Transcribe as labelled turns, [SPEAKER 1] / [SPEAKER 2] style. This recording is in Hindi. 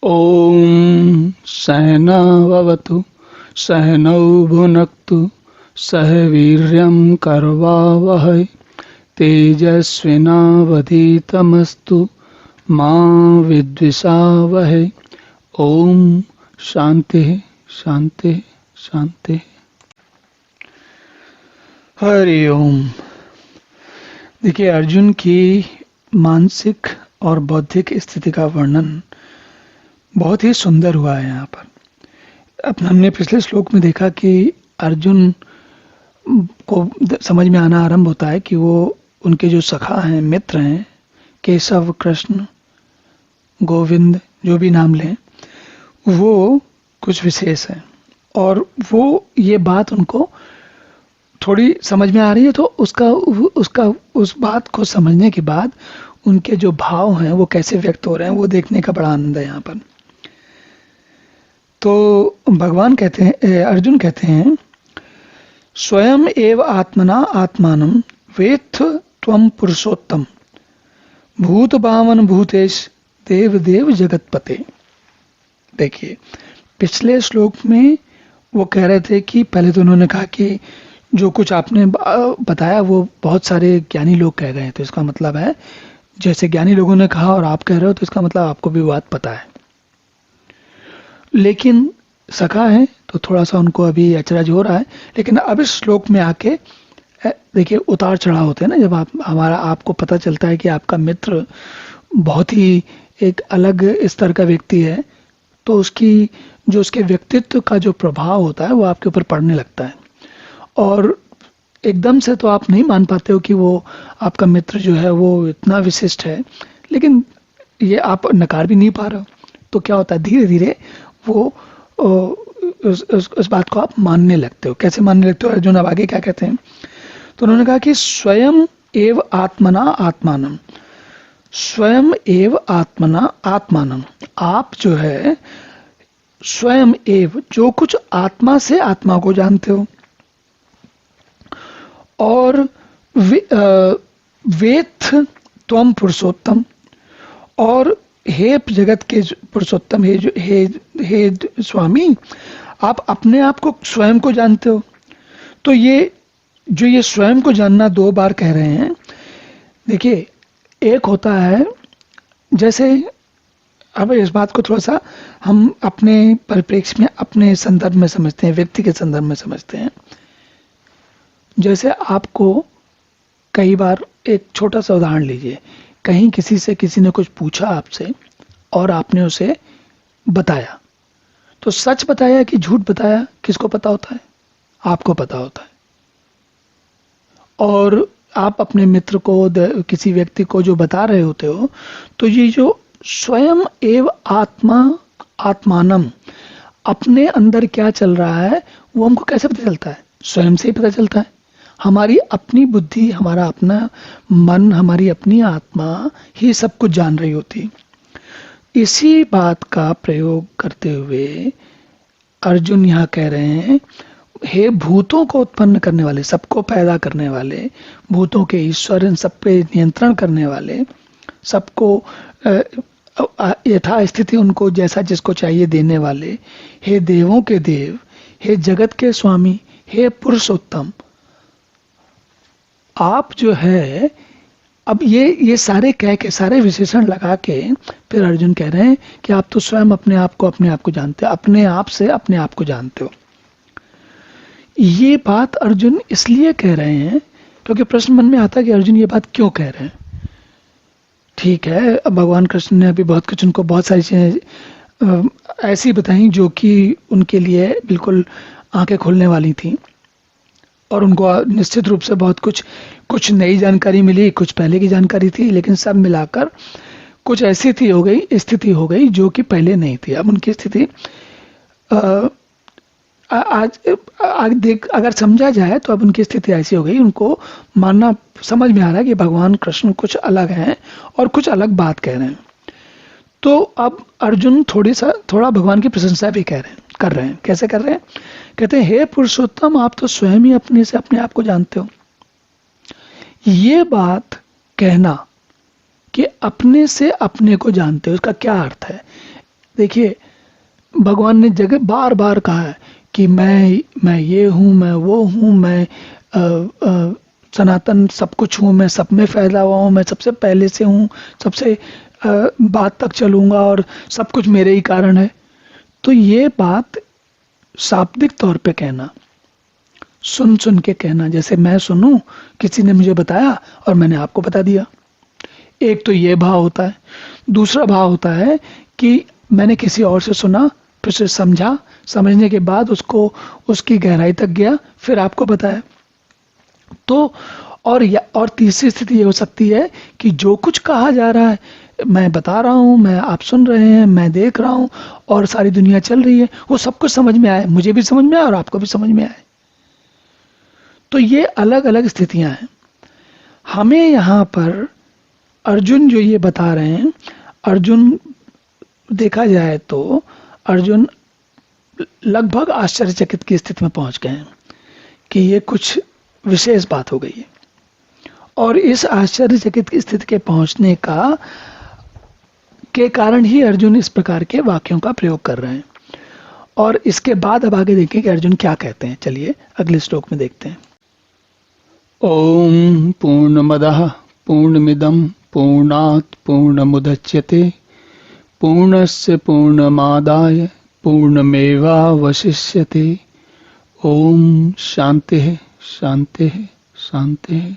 [SPEAKER 1] ॐ सहनाववतु सहनौ भुनक्तु सह वीर्यं करवावहै तेजस्विनावधीतमस्तु मा विद्विषावहै। ओम शांति शांति शांति। हरि ओम। देखिए, अर्जुन की मानसिक और बौद्धिक स्थिति का वर्णन बहुत ही सुंदर हुआ है यहाँ पर। अब हमने पिछले श्लोक में देखा कि अर्जुन को समझ में आना आरंभ होता है कि वो उनके जो सखा हैं, मित्र हैं, केशव, कृष्ण, गोविंद, जो भी नाम लें, वो कुछ विशेष हैं और वो ये बात उनको थोड़ी समझ में आ रही है। तो उस बात को समझने के बाद उनके जो भाव हैं वो कैसे व्यक्त हो रहे हैं वो देखने का बड़ा आनंद है यहाँ पर। तो भगवान कहते हैं, अर्जुन कहते हैं, स्वयं एव आत्मना आत्मानं वेत्थ त्वं पुरुषोत्तम भूत भावन भूतेश देव देव जगतपते। देखिए, पिछले श्लोक में वो कह रहे थे कि पहले तो उन्होंने कहा कि जो कुछ आपने बताया वो बहुत सारे ज्ञानी लोग कह गए, तो इसका मतलब है जैसे ज्ञानी लोगों ने कहा और आप कह रहे हो तो इसका मतलब आपको भी बात पता है। लेकिन सखा है तो थोड़ा सा उनको अभी अचरज हो रहा है। लेकिन अब इस श्लोक में आके देखिए, उतार चढ़ाव होते हैं ना। जब आपको पता चलता है कि आपका मित्र बहुत ही एक अलग स्तर का व्यक्ति है तो उसके व्यक्तित्व का जो प्रभाव होता है वो आपके ऊपर पड़ने लगता है और एकदम से तो आप नहीं मान पाते हो कि वो आपका मित्र जो है वो इतना विशिष्ट है, लेकिन ये आप नकार भी नहीं पा रहे हो। तो क्या होता है, धीरे धीरे वो उस बात को आप मानने लगते हो। कैसे मानने लगते हो? अर्जुन अब आगे क्या कहते हैं, तो उन्होंने कहा कि स्वयं एव आत्मना आत्मानम, स्वयं एव आत्मना आत्मानम, आप जो है स्वयं एव, जो कुछ आत्मा से आत्मा को जानते हो, और वेत्थ त्वं पुरुषोत्तम, और हे जगत के पुरुषोत्तम, हे स्वामी, आप अपने आप को स्वयं को जानते हो। तो ये स्वयं को जानना दो बार कह रहे हैं। देखिए, एक होता है जैसे, अब इस बात को थोड़ा सा हम अपने परिप्रेक्ष्य में, अपने संदर्भ में समझते हैं, व्यक्ति के संदर्भ में समझते हैं। जैसे आपको कई बार, एक छोटा सा उदाहरण लीजिए, कहीं किसी ने कुछ पूछा आपसे और आपने उसे बताया, तो सच बताया कि झूठ बताया किसको पता होता है? आपको पता होता है। और आप अपने मित्र को, किसी व्यक्ति को जो बता रहे होते हो, तो ये जो स्वयं एव आत्मानम, अपने अंदर क्या चल रहा है वो हमको कैसे पता चलता है? स्वयं से ही पता चलता है। हमारी अपनी बुद्धि, हमारा अपना मन, हमारी अपनी आत्मा ही सब कुछ जान रही होती। इसी बात का प्रयोग करते हुए अर्जुन यहाँ कह रहे हैं, हे भूतों को उत्पन्न करने वाले, सबको पैदा करने वाले, भूतों के ईश्वर, इन सब पे नियंत्रण करने वाले, सबको यथा स्थिति उनको जैसा जिसको चाहिए देने वाले, हे देवों के देव, हे जगत के स्वामी, हे पुरुषोत्तम, आप जो है, अब ये सारे कह के, सारे विशेषण लगा के फिर अर्जुन कह रहे हैं कि आप तो स्वयं अपने आप को जानते हो, अपने आप से अपने आप को जानते हो। ये बात अर्जुन इसलिए कह रहे हैं क्योंकि प्रश्न मन में आता है कि अर्जुन ये बात क्यों कह रहे हैं। ठीक है, अब भगवान कृष्ण ने अभी बहुत कुछ, उनको बहुत सारी चीजें ऐसी बताई जो कि उनके लिए बिल्कुल आंखें खोलने वाली थी और उनको निश्चित रूप से बहुत कुछ नई जानकारी मिली, कुछ पहले की जानकारी थी, लेकिन सब मिलाकर कुछ ऐसी स्थिति हो गई जो कि पहले नहीं थी। अब उनकी स्थिति अगर समझा जाए तो अब उनकी स्थिति ऐसी हो गई, उनको मानना, समझ में आ रहा है कि भगवान कृष्ण कुछ अलग हैं और कुछ अलग बात कह रहे हैं। तो अब अर्जुन थोड़ा भगवान की प्रशंसा भी कर रहे हैं। कैसे कर रहे हैं? कहते हैं, हे पुरुषोत्तम, आप तो स्वयं ही अपने से अपने आप को जानते हो। ये बात कहना कि अपने से अपने को जानते हो, इसका क्या अर्थ है? देखिए, भगवान ने जगह बार बार कहा है कि मैं ये हूँ, मैं वो हूँ, मैं सनातन सब कुछ हूँ, मैं सब में फैला हुआ हूँ, मैं सबसे पहले से हूँ, सबसे बाद तक चलूंगा और सब कुछ मेरे ही कारण है। तो ये बात शाब्दिक तौर पे कहना, सुन सुन के कहना, जैसे मैं सुनूं, किसी ने मुझे बताया और मैंने आपको बता दिया। एक तो ये भाव होता है। दूसरा भाव होता है कि मैंने किसी और से सुना, फिर से समझा, समझने के बाद उसको उसकी गहराई तक गया, फिर आपको बताया। तो और तीसरी स्थिति ये हो सकती है कि जो कुछ कहा जा रहा है, मैं बता रहा हूँ, मैं आप सुन रहे हैं, मैं देख रहा हूँ और सारी दुनिया चल रही है, वो सब कुछ समझ में आए, मुझे भी समझ में आए और आपको भी समझ में आए। तो ये अलग अलग स्थितियां हैं। हमें यहाँ पर अर्जुन जो ये बता रहे हैं, अर्जुन देखा जाए तो अर्जुन लगभग आश्चर्यचकित की स्थिति में पहुंच गए हैं कि ये कुछ विशेष बात हो गई है। और इस आश्चर्यचकित की स्थिति के पहुंचने का के कारण ही अर्जुन इस प्रकार के वाक्यों का प्रयोग कर रहे हैं। और इसके बाद अब आगे देखें कि अर्जुन क्या कहते हैं। चलिए अगले श्लोक में देखते हैं।
[SPEAKER 2] ओम पूर्णमदः पूर्णमिदं पूर्णात् पूर्णमुदच्यते पूर्णस्य पूर्णमादाय पूर्णमेवावशिष्यते। ओम शांति शांति शांति।